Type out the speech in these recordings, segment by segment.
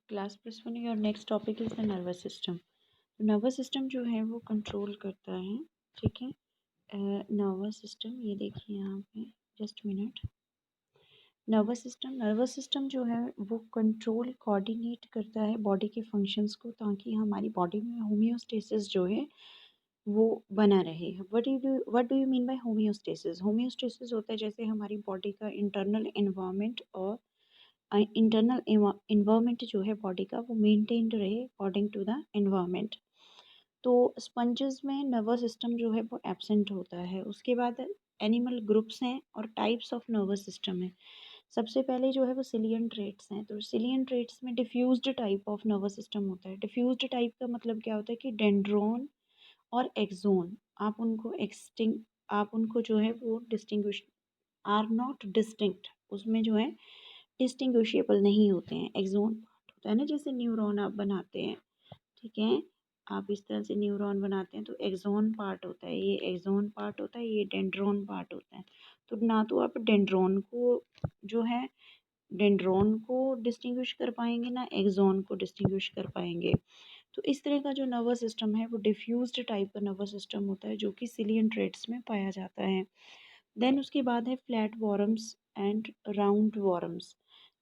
Class plus one your next topic is the nervous system. Nervous system जो है वो control करता है, ठीक है। नर्वस सिस्टम ये देखिए यहाँ पे, जस्ट मिनट। नर्वस सिस्टम जो है वो कंट्रोल कोऑर्डिनेट करता है बॉडी के फंक्शंस को, ताकि हमारी बॉडी में होमियोस्टेसिस जो है वो बना रहे। What do you mean by homeostasis? Homeostasis होता है जैसे हमारी बॉडी का इंटरनल एनवायरनमेंट और इंटरनल इन्वायरमेंट जो है बॉडी का वो मेंटेन्ड रहे अकॉर्डिंग टू द इन्वायरमेंट। तो स्पंजेस में नर्वस सिस्टम जो है वो एब्सेंट होता है। उसके बाद एनिमल ग्रुप्स हैं और टाइप्स ऑफ नर्वस सिस्टम है। सबसे पहले जो है वो सिलियन ट्रेट्स हैं। तो सिलियन ट्रेट्स में diffused type of nervous system होता है। डिफ्यूज्ड टाइप का मतलब क्या होता है कि डेंड्रोन और एक्सोन, आप उनको जो है वो डिस्टिंग्विश आर नॉट डिस्टिंक्ट, उसमें जो है डिस्टिंग्विशेबल नहीं होते हैं। एक्सोन पार्ट होता है ना, जैसे न्यूरॉन आप बनाते हैं, ठीक है, आप इस तरह से न्यूरॉन बनाते हैं तो एक्सोन पार्ट होता है, ये एक्सोन पार्ट होता है, ये डेंड्रोन पार्ट होता है। तो ना तो आप डेंड्रोन को डिस्टिंग्विश कर पाएंगे, ना एक्सोन को डिस्टिंग्विश कर पाएंगे। तो इस तरह का जो नर्वस सिस्टम है वो डिफ्यूज्ड टाइप का नर्वस सिस्टम होता है, जो कि सिलियन ट्रेट्स में पाया जाता है। देन उसके बाद है flat worms and round worms.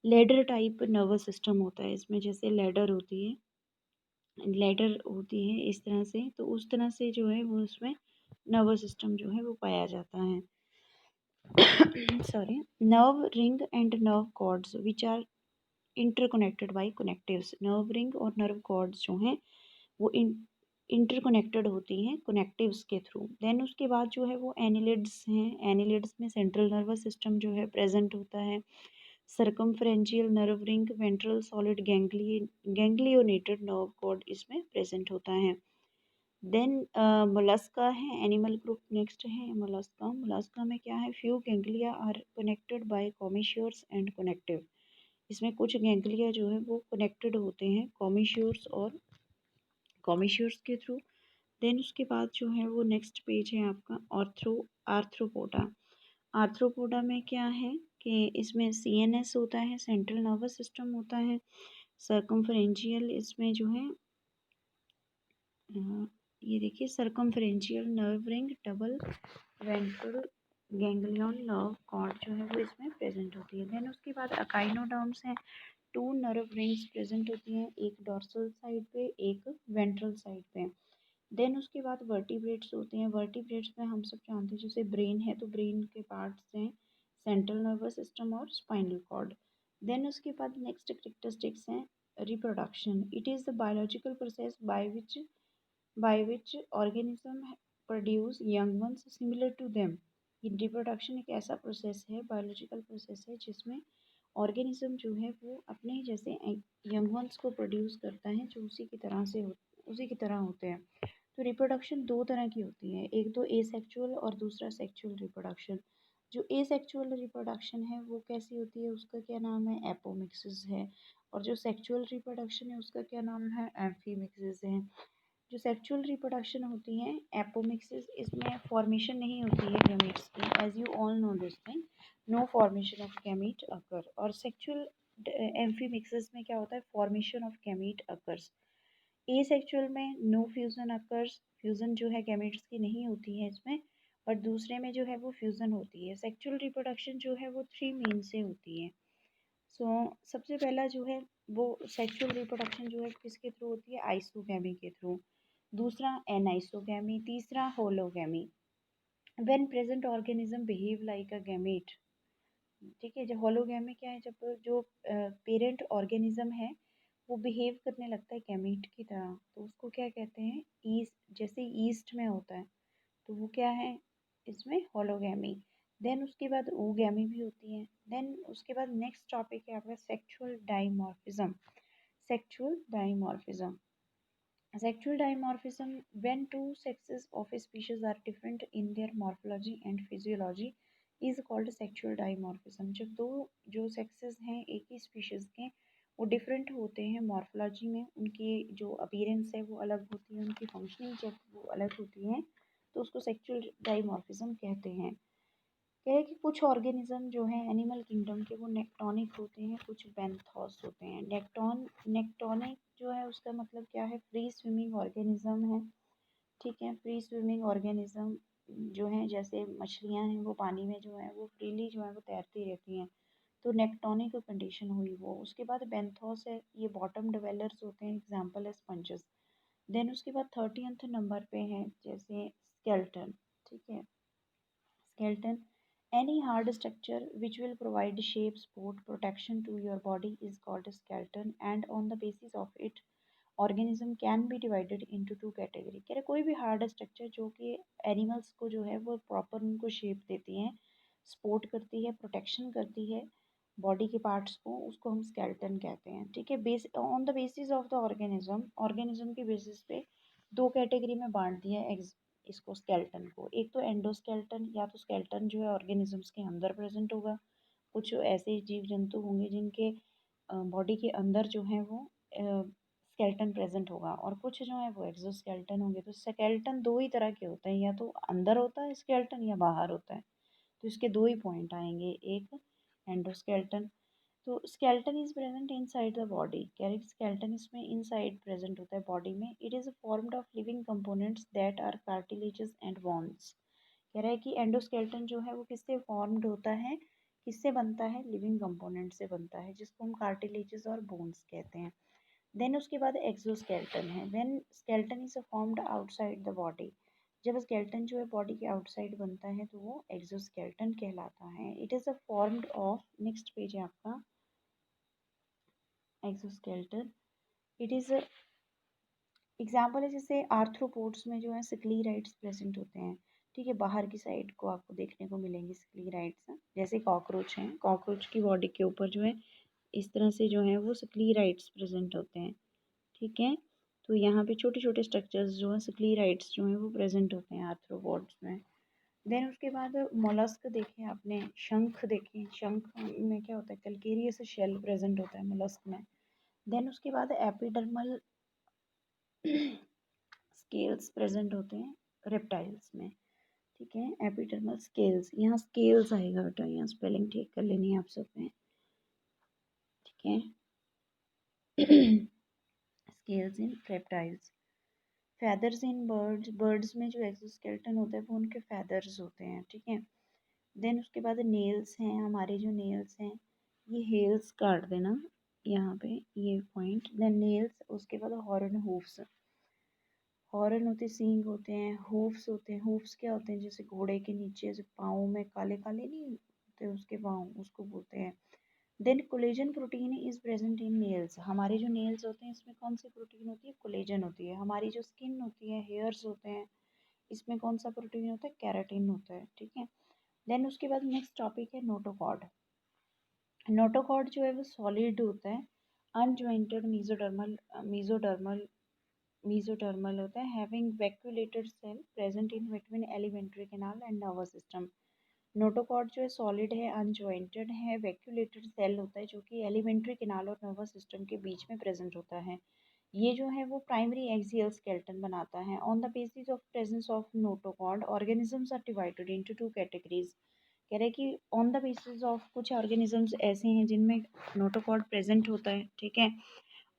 Ladder type nervous system होता है इसमें, जैसे लेडर होती है इस तरह से, तो उस तरह से जो है वो उसमें नर्वस सिस्टम जो है वो पाया जाता है। Sorry. Nerve ring and nerve cords which are interconnected by connectives. Nerve ring और नर्व कॉर्ड्स जो हैं वो इंटरकनेक्टेड होती हैं कनेक्टिव्स के थ्रू। देन उसके बाद जो है वो एनिलिड्स हैं। एनिलिड्स में सेंट्रल नर्वस सिस्टम जो है प्रेजेंट होता है। Circumferential nerve ring, ventral solid ganglionated nerve cord इसमें प्रेजेंट होता है। देन मोलस्का है, एनिमल ग्रुप नेक्स्ट है मोलस्का। मोलस्का में क्या है, few ganglia are connected by commissures and connective. इसमें कुछ गैंग्लिया जो है वो कनेक्टेड होते हैं कॉमिश्योर्स और कॉमिश्योर्स के थ्रू। देन उसके बाद जो है वो नेक्स्ट पेज है आपका आर्थ्रोपोडा। आर्थ्रोपोडा में क्या है कि इसमें सीएनएस होता है, सेंट्रल नर्वस सिस्टम होता है। सर्कमफ्रेंशियल इसमें जो है ये देखिए, circumferential nerve ring, double ventral ganglion nerve cord जो है वो इसमें प्रेजेंट होती है। देन उसके बाद अकाइनोडर्म्स हैं। टू नर्व रिंग्स प्रेजेंट होती हैं, एक डॉर्सल साइड पे, एक वेंट्रल साइड पे। देन उसके बाद वर्टिब्रेट्स होते हैं। वर्टिब्रेट्स में हम सब जानते हैं, जैसे ब्रेन है तो ब्रेन के पार्ट्स हैं सेंट्रल नर्वस सिस्टम और स्पाइनल कॉर्ड। देन उसके बाद नेक्स्ट करेक्टरिस्टिक्स हैं reproduction. It is the biological process by which organism produce young ones similar to them. ये रिप्रोडक्शन एक ऐसा प्रोसेस है, बायोलॉजिकल प्रोसेस है, जिसमें ऑर्गेनिज्म जो है वो अपने जैसे यंग वंस को प्रोड्यूस करता है, जो उसी की तरह होते हैं। तो रिप्रोडक्शन दो तरह की होती है, एक तो एसेक्सुअल और दूसरा सेक्सुअल रिप्रोडक्शन। जो एसेक्सुअल रिप्रोडक्शन है वो कैसी होती है, उसका क्या नाम है, एपोमिक्सिस है। और जो सेक्सुअल रिप्रोडक्शन है उसका क्या नाम है, एम्फीमिक्सिस है। जो सेक्सुअल रिप्रोडक्शन होती है एपोमिक्सिस, इसमें फॉर्मेशन नहीं होती है गैमीट्स की, as you all know this thing, no formation of gamete occur. और सेक्सुअल एम्फीमिक्सिस में क्या होता है, formation of gamete occurs. Asexual में नो फ्यूजन अकर्स, फ्यूजन जो है गैमेट्स की नहीं होती है इसमें, बट दूसरे में जो है वो फ्यूजन होती है। सेक्सुअल रिप्रोडक्शन जो है वो थ्री मीन से होती है। सबसे पहला जो है वो सेक्सुअल रिप्रोडक्शन जो है किसके थ्रू होती है, आइसोगैमी के थ्रू। दूसरा एनाइसोगैमी, तीसरा hologamy. When present organism behave like a gamete, ठीक है। जब होलोगैमी क्या है, जब जो पेरेंट ऑर्गेनिज्म है वो बिहेव करने लगता है गैमीट की तरह, तो उसको क्या कहते हैं, ईस्ट, जैसे ईस्ट में होता है, तो वो क्या है इसमें होलोगैमी। देन उसके बाद ओगैमी भी होती है। देन उसके बाद नेक्स्ट टॉपिक है आपका sexual dimorphism. Sexual dimorphism, sexual dimorphism, when two sexes of a species are different in their morphology and physiology, is called sexual dimorphism। जब दो जो सेक्सेस हैं एक ही स्पीशीज़ के, वो डिफरेंट होते हैं मॉर्फोलॉजी में, उनकी जो अपीयरेंस है वो अलग होती है, उनकी फंक्शनिंग जब वो अलग होती है, तो उसको सेक्सुअल डाइमॉर्फिज्म कहते हैं। कह रहे कि कुछ ऑर्गेनिज्म जो है एनिमल किंगडम के वो नेक्टोनिक होते हैं, कुछ बेंथोस होते हैं। नेक्टोनिक जो है उसका मतलब क्या है, फ्री स्विमिंग ऑर्गेनिज्म है। ठीक है, फ्री स्विमिंग ऑर्गेनिज्म जो है जैसे मछलियां हैं वो पानी में जो है वो फ्रीली जो है वो तैरती रहती हैं, तो नेक्टोनिक कंडीशन हुई वो। उसके बाद बेंथोस है, ये बॉटम डिवेलर्स होते हैं, एग्जाम्पल है स्पंजेस। देन उसके बाद 30th नंबर पे है जैसे स्केल्टन। ठीक है, skeleton, any hard structure which will provide shape, support, protection to your body is called a skeleton, and on the basis of it organism can be divided into two category। कह रहे कोई भी hard structure जो कि animals को जो है वो प्रॉपर उनको शेप देती हैं, सपोर्ट करती है, प्रोटेक्शन करती है बॉडी के पार्ट्स को, उसको हम स्केलेटन कहते हैं। ठीक है, base on the basis of the organism, organism के बेसिस पे दो कैटेगरी में बांट दिया है इसको स्केलेटन को। एक तो एंडोस्केलेटन, या तो स्केलेटन जो है ऑर्गेनिजम्स के अंदर प्रेजेंट होगा, कुछ ऐसे जीव जंतु होंगे जिनके बॉडी के अंदर जो है वो स्केलेटन प्रेजेंट होगा, और कुछ जो है वो एक्सोस्केलेटन होंगे। तो स्केलेटन दो ही तरह के होते हैं, या तो अंदर होता है स्केलेटन या बाहर होता है। तो इसके दो ही पॉइंट आएंगे, एक एंडोस्केलेटन। तो skeleton is present inside the body, कह रहे स्केलेटन इसमें इनसाइड प्रेजेंट होता है बॉडी में। It is formed of living components that are cartilages and bones. कह रहा है कि एंडोस्केलेटन जो है वो किससे फॉर्म्ड होता है, किससे बनता है, लिविंग कंपोनेंट से बनता है, जिसको हम कार्टिलेजेस और बोन्स कहते हैं। देन उसके बाद एक्सोस्केलेटन है, when skeleton is formed outside the body. जब स्केलेटन जो है बॉडी के आउटसाइड बनता है तो वो एक्सोस्केलेटन कहलाता है। It is formed of, next page है आपका, एक्सोस्केलेटन। इट इज एग्जाम्पल है जैसे आर्थ्रोपोड्स में जो है सिक्लीराइड्स प्रेजेंट होते हैं। ठीक है, बाहर की साइड को आपको देखने को मिलेंगे सिक्लीराइड्स, जैसे कॉकरोच हैं, कॉकरोच की बॉडी के ऊपर जो है इस तरह से जो है वो सिक्लीराइड्स प्रेजेंट होते हैं। ठीक है, तो यहाँ पे छोटे छोटे स्ट्रक्चर्स जो हैं सिक्लीराइड्स जो हैं वो प्रेजेंट होते हैं आर्थ्रोपोड्स में। देन उसके बाद मोलस्क देखें आपने, शंख देखें, शंख में क्या होता है, कैलकेरियस शेल प्रेजेंट होता है मोलस्क में। देन उसके बाद एपिडर्मल स्केल्स प्रेजेंट होते हैं रेप्टाइल्स में। ठीक है, एपिडर्मल स्केल्स, यहाँ स्केल्स आएगा बेटा, यहाँ स्पेलिंग ठीक कर लेनी है आप सब में। ठीक है, scales in reptiles. Feathers in birds, birds में जो एक्सोस्केलेटन होता है वो उनके फेदर्स होते हैं। ठीक है, देन उसके बाद नेल्स हैं, हमारे जो नेल्स हैं, ये हेल्स काट देना यहाँ पे ये पॉइंट। देन नेल्स, उसके बाद हॉर्न हूफ्स, हॉर्न होते सींग होते हैं, हूफ्स होते हैं, हूफ्स क्या होते हैं, जैसे घोड़े के नीचे से पाँव में काले काले नहीं होते उसके पाँव, उसको बोलते हैं। Then collagen protein is present in nails, हमारे जो नेल्स होते हैं इसमें कौन सी प्रोटीन होती है, कोलेजन होती है। हमारी जो स्किन होती है, हेयर्स होते हैं, इसमें कौन सा प्रोटीन होता है, कैराटिन होता है। ठीक है, देन उसके बाद नेक्स्ट टॉपिक है नोटोकॉर्ड। नोटोकॉर्ड जो है वो सॉलिड होता है, अनजॉइंटेड मीजोडर्मल mesodermal होता है, having vacuolated cell present in between alimentary canal and nervous system. Notochord जो है सॉलिड है, अनजॉइंटेड है, वैक्यूलेटेड सेल होता है जो कि एलिमेंट्री कैनाल और नर्वस सिस्टम के बीच में प्रेजेंट होता है। ये जो है वो प्राइमरी एक्सियल स्केलेटन बनाता है। On the basis of presence of notochord organisms are divided into two categories. कह रहे हैं कि ऑन द बेसिस ऑफ कुछ ऑर्गेनिजम्स ऐसे हैं जिनमें नोटोकॉर्ड प्रेजेंट होता है। ठीक है,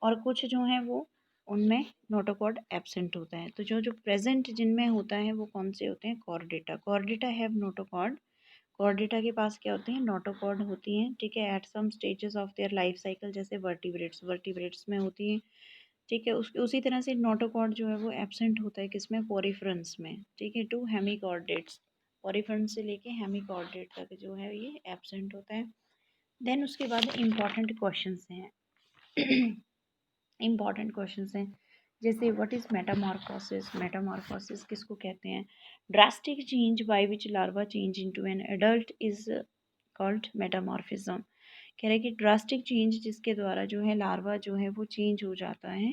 और कुछ जो हैं वो उनमें नोटोकॉर्ड एब्सेंट होता है। तो जो जो प्रेजेंट जिनमें होता है वो कौन से होते हैं, Chordata, Chordata have notochord. Chordata के पास क्या होते हैं, नोटोकॉर्ड होती हैं। ठीक है, at some stages of their life cycle, जैसे वर्टिब्रेट्स, वर्टिब्रेट्स में होती हैं। ठीक है, उसी तरह से नोटोकॉर्ड जो है वो एब्सेंट होता है किसमें, पोरिफेरन्स में। ठीक है, टू हेमिकॉर्डेट्स, पोरिफेरन्स से लेके हेमिकॉर्डेट तक जो है ये एब्सेंट होता है। देन उसके बाद इम्पॉर्टेंट क्वेश्चंस हैं इम्पॉर्टेंट क्वेश्चंस हैं जैसे व्हाट इज़ मेटामॉर्फोसिस, मेटामॉर्फोसिस किसको कहते हैं, drastic change by which larva change into an adult is called metamorphism. कह रहे हैं कि ड्रास्टिक चेंज जिसके द्वारा जो है लार्वा जो है वो चेंज हो जाता है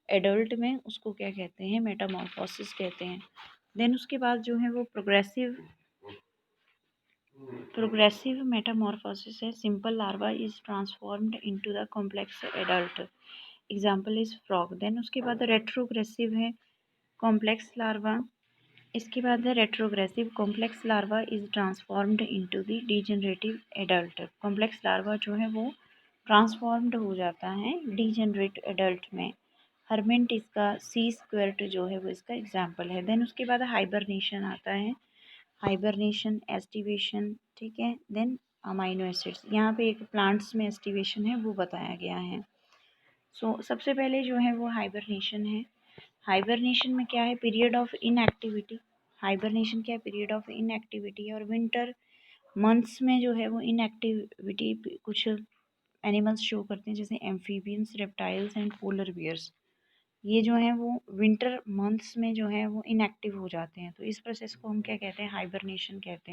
एडल्ट में, उसको क्या कहते हैं, मेटामॉर्फोसिस कहते हैं। देन उसके बाद जो है वो प्रोग्रेसिव मेटामॉर्फोसिस है, simple larva is transformed into the complex adult, example is frog. Then उसके बाद रेट्रोग्रेसिव है, कॉम्प्लेक्स लार्वा इसके बाद है retrogressive complex larva is transformed into the degenerative adult. Complex larva जो है वो ट्रांसफॉर्म्ड हो जाता है डीजेनरेट एडल्ट में। हर्मेंट इसका सी स्क्वेर्ट जो है वो इसका एग्जाम्पल है। देन उसके बाद हाइबरनेशन आता है, हाइबरनेशन, एस्टिवेशन, ठीक है। देन अमाइनो एसिड्स, यहाँ पे एक प्लांट्स में एस्टिवेशन है वो बताया गया है। सबसे पहले जो है वो हाइबरनेशन है। हाइबरनेशन में क्या है, पीरियड ऑफ इनएक्टिविटी। हाइबरनेशन क्या है, पीरियड ऑफ इनएक्टिविटी। और विंटर मंथ्स में जो है वो इनएक्टिविटी कुछ एनिमल्स शो करते हैं, जैसे amphibians, reptiles and polar bears. ये जो है वो विंटर मंथ्स में जो है वो इनएक्टिव हो जाते हैं। तो इस प्रोसेस को हम क्या कहते हैं, हाइबरनेशन कहते हैं।